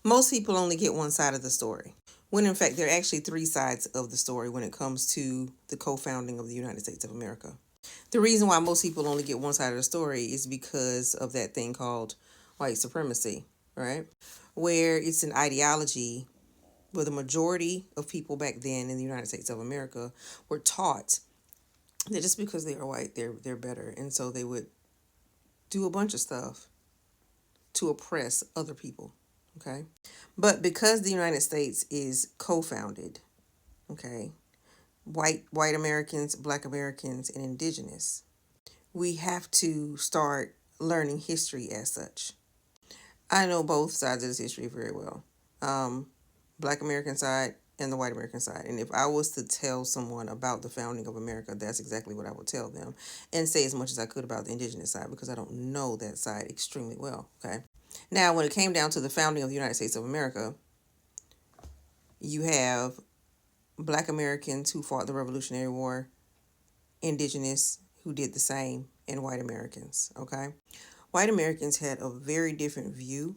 Most people only get one side of the story, when in fact there are actually three sides of the story when it comes to the co-founding of the United States of America. The reason why most people only get one side of the story is because of that thing called white supremacy, right? Where it's an ideology where the majority of people back then in the United States of America were taught that just because they are white, they're better, and so they would do a bunch of stuff to oppress other people. Okay, but because the United States is co-founded, okay, white Americans, Black Americans, and Indigenous, we have to start learning history as such. I know both sides of this history very well. Um, Black American side and the white American side. And if I was to tell someone about the founding of America, that's exactly what I would tell them, and say as much as I could about the indigenous side because I don't know that side extremely well. Okay. Now, when it came down to the founding of the United States of America, you have Black Americans who fought the Revolutionary War, indigenous who did the same, and white Americans. Okay. White Americans had a very different view.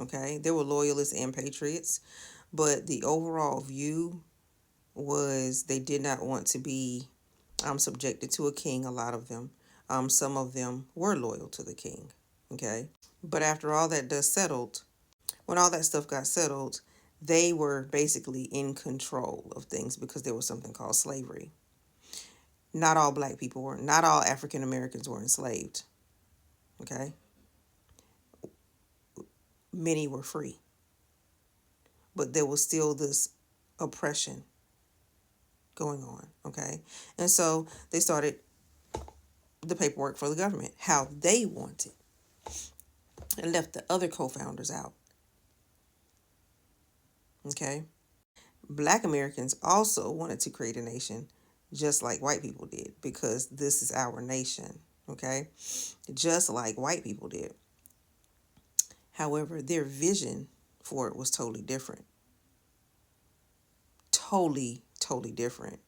Okay. They were loyalists and patriots, but the overall view was they did not want to be subjected to a king, a lot of them. Some of them were loyal to the king. Okay. But after all that dust settled, when all that stuff got settled, they were basically in control of things because there was something called slavery. Not all black people were, not all African Americans were enslaved. Okay. Many were free. But there was still this oppression going on. Okay. And so they started the paperwork for the government, how they wanted, and left the other co-founders out. Okay. Black Americans also wanted to create a nation just like white people did because this is our nation. Okay. Just like white people did. However, their vision for it was totally different. Totally different.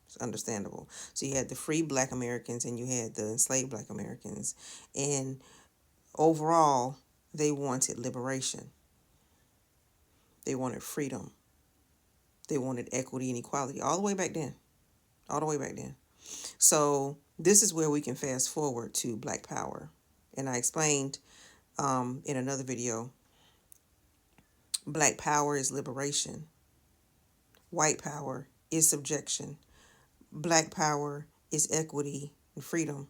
It's understandable. So you had the free Black Americans and you had the enslaved Black Americans. And overall, they wanted liberation. They wanted freedom. They wanted equity and equality all the way back then. All the way back then. So this is where we can fast forward to Black Power. And I explained in another video, Black Power is liberation. White power is subjection. Black power is equity and freedom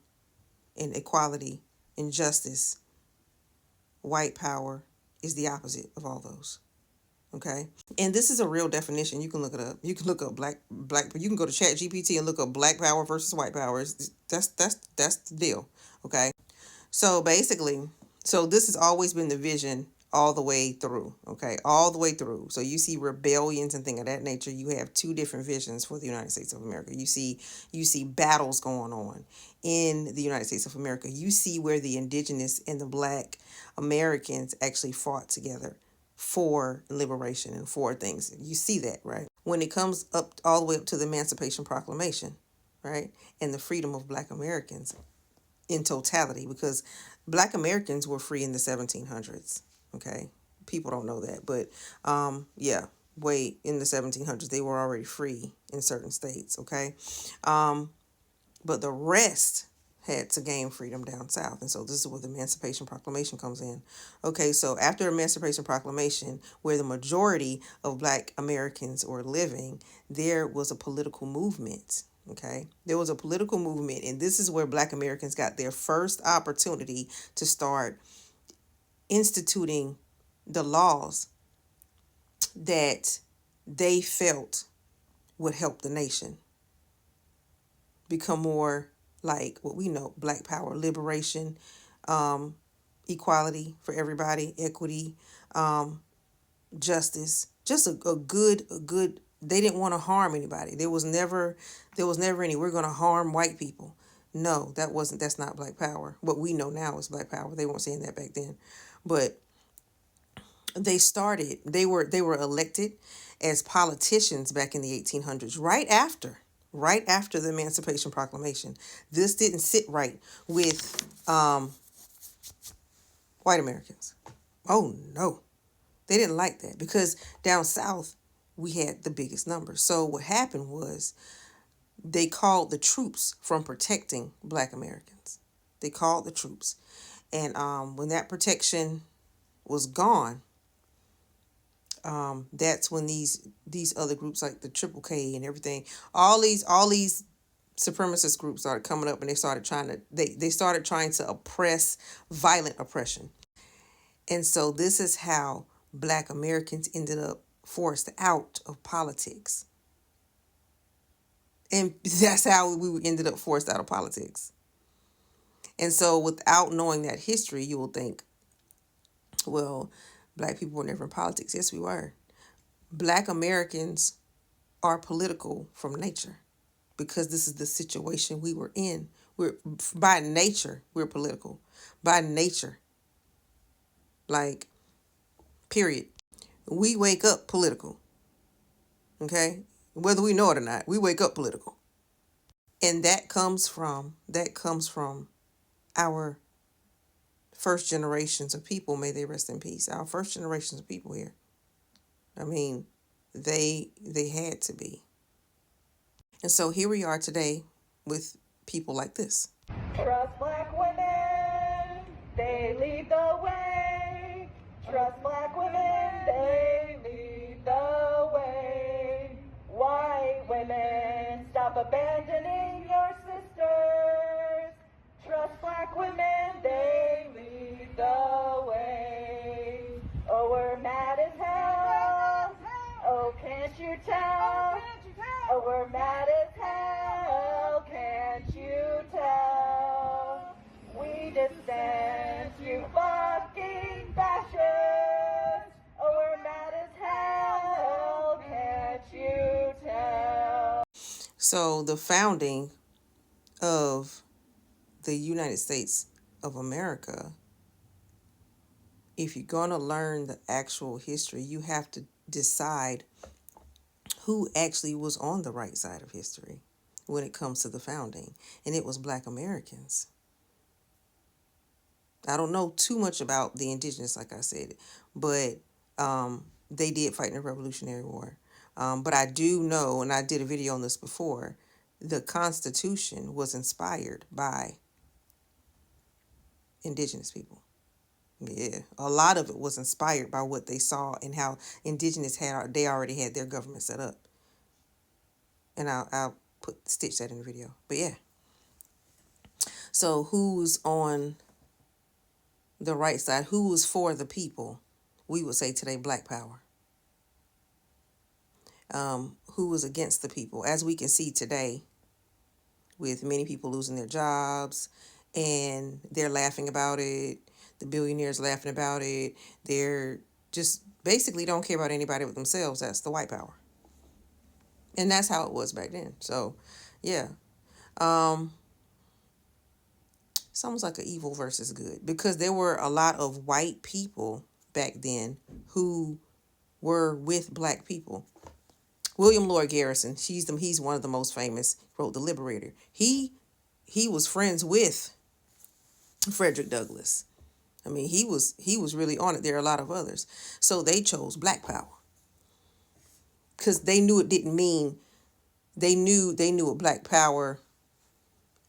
and equality and justice. White power is the opposite of all those. Okay. And this is a real definition. You can look it up. You can look up black. You can go to Chat GPT and look up black power versus white power. That's the deal. Okay. So basically, so this has always been the vision all the way through. Okay, all the way through. So you see rebellions and things of that nature. You have two different visions for the United States of America. You see battles going on in the United States of America. You see where the indigenous and the Black Americans actually fought together for liberation and for things. You see that, right? When it comes up all the way up to the Emancipation Proclamation, right? And the freedom of Black Americans in totality, because Black Americans were free in the 1700s. Okay, people don't know that, but yeah, way in the 1700s they were already free in certain states. Okay, but the rest had to gain freedom down south, and so this is where the Emancipation Proclamation comes in. Okay, so after Emancipation Proclamation, where the majority of Black Americans were living, there was a political movement. Okay, there was a political movement, and this is where Black Americans got their first opportunity to start instituting the laws that they felt would help the nation become more like what we know: Black power, liberation, equality for everybody, equity, justice. Just a good. They didn't want to harm anybody. There was never any, we're going to harm white people. No, that's not Black power. What we know now is Black power. They weren't saying that back then. But they were elected as politicians back in the 1800s, right after the Emancipation Proclamation. This didn't sit right with white Americans. Oh no. They didn't like that because down south we had the biggest numbers. So what happened was they called the troops from protecting Black Americans. They called the troops. And when that protection was gone, that's when these other groups like the Triple K and everything, all these supremacist groups started coming up, and they started trying to oppress, violent oppression. And so this is how Black Americans ended up forced out of politics. And that's how we ended up forced out of politics. And so without knowing that history, you will think, well, Black people were never in politics. Yes, we were. Black Americans are political from nature because this is the situation we were in. We're by nature, we're political. By nature. Like, period. We wake up political. Okay? Whether we know it or not, we wake up political. And that comes from our first generations of people, may they rest in peace. Our first generations of people here. I mean, they had to be. And so here we are today with people like this. Trust Black women, they lead the way. Trust Black women, they lead the way. White women, stop abandoning your sisters. Trust Black women, they lead the way. Oh, we're mad as hell. Oh, can't you tell? Oh, we're mad as hell. Can't you tell? We dissent, you fucking fascists. Oh, we're mad as hell. Can't you tell? So the founding of the United States of America, if you're going to learn the actual history, you have to decide who actually was on the right side of history when it comes to the founding. And it was Black Americans. I don't know too much about the Indigenous, like I said, but they did fight in the Revolutionary War. But I do know, and I did a video on this before, the Constitution was inspired by Indigenous people. Yeah, a lot of it was inspired by what they saw and how Indigenous they already had their government set up. And I'll stitch that in the video. But yeah. So who's on the right side? Who was for the people? We would say today Black Power. Who was against the people? As we can see today, with many people losing their jobs, and they're laughing about it. The billionaires laughing about it. They're just basically don't care about anybody but themselves. That's the white power. And that's how it was back then. So, yeah. It's almost like an evil versus good, because there were a lot of white people back then who were with Black people. William Lloyd Garrison, he's one of the most famous, wrote The Liberator. He was friends with Frederick Douglass. I mean, he was really on it. There are a lot of others. So they chose Black Power because they knew it didn't mean, they knew what Black Power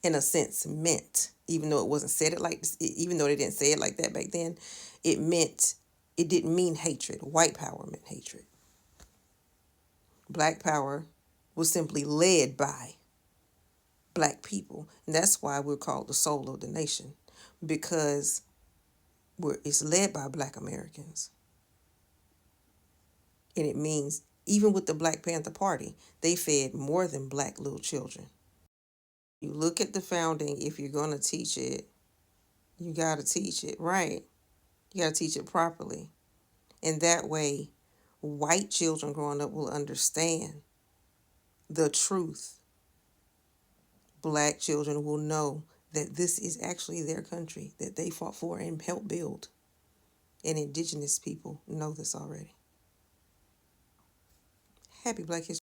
in a sense meant, even though it wasn't said it like, even though they didn't say it like that back then. It didn't mean hatred. White power meant hatred. Black power was simply led by Black people. And that's why we're called the soul of the nation, because it's led by Black Americans. And it means, even with the Black Panther Party, they fed more than Black little children. You look at the founding, if you're going to teach it, you got to teach it right. You got to teach it properly. And that way, white children growing up will understand the truth. Black children will know that this is actually their country that they fought for and helped build. And Indigenous people know this already. Happy Black History.